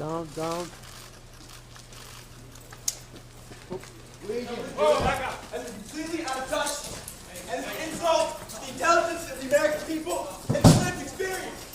Down. Luigi, as a completely out of touch, and an insult to the intelligence of the American people and the lived experience.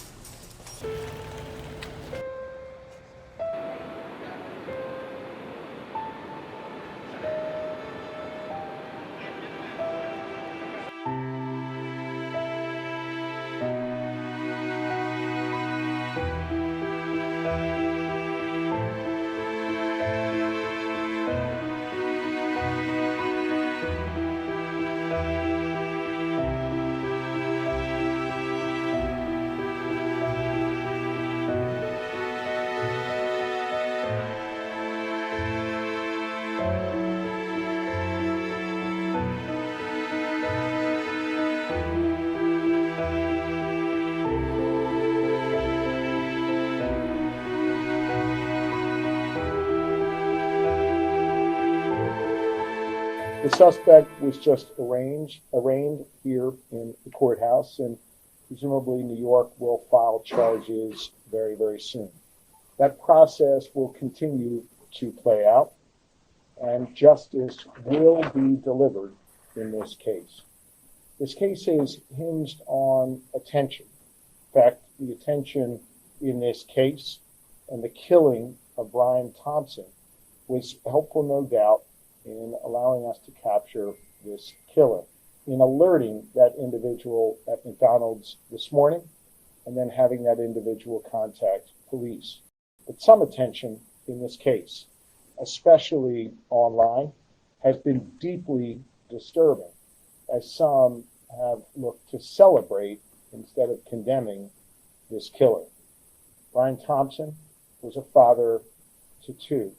The suspect was just arraigned here in the courthouse, and presumably New York will file charges very, very soon. That process will continue to play out, and justice will be delivered in this case. This case is hinged on attention. In fact, the attention in this case and the killing of Brian Thompson was helpful, no doubt, in allowing us to capture this killer, in alerting that individual at McDonald's this morning, and then having that individual contact police. But some attention in this case, especially online, has been deeply disturbing, as some have looked to celebrate instead of condemning this killer. Brian Thompson was a father to two.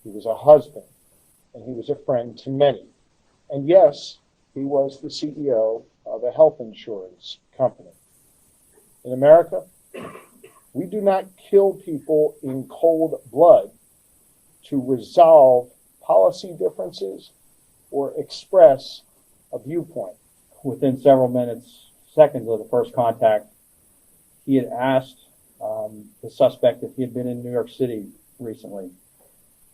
He was a husband, and he was a friend to many. And yes, he was the CEO of a health insurance company. In America, we do not kill people in cold blood to resolve policy differences or express a viewpoint. Within several seconds of the first contact, he had asked the suspect if he had been in New York City recently.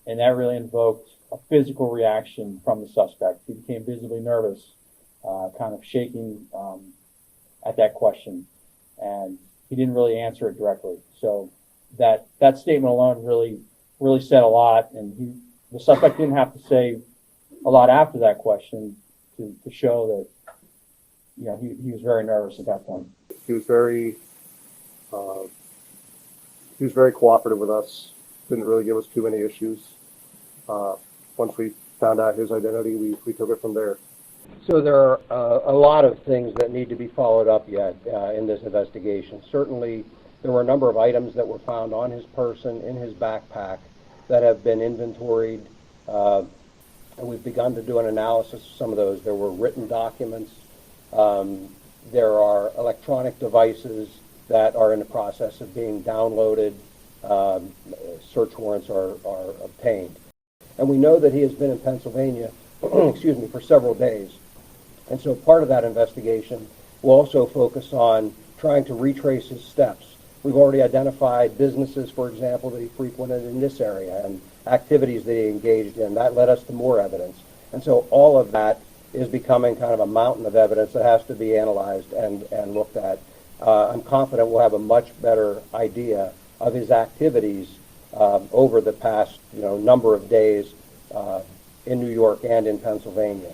And that really invoked a physical reaction from the suspect. He became visibly nervous, kind of shaking at that question, and he didn't really answer it directly. So that statement alone really said a lot, and the suspect didn't have to say a lot after that question to show that he was very nervous at that point. He was very cooperative with us. Didn't really give us too many issues. Once we found out his identity, we took it from there. So there are a lot of things that need to be followed up yet in this investigation. Certainly, there were a number of items that were found on his person, in his backpack, that have been inventoried. And we've begun to do an analysis of some of those. There were written documents. There are electronic devices that are in the process of being downloaded. Search warrants are obtained. And we know that he has been in Pennsylvania, for several days. And so part of that investigation will also focus on trying to retrace his steps. We've already identified businesses, for example, that he frequented in this area and activities that he engaged in. That led us to more evidence. And so all of that is becoming kind of a mountain of evidence that has to be analyzed and looked at. I'm confident we'll have a much better idea of his activities over the past number of days in New York and in Pennsylvania.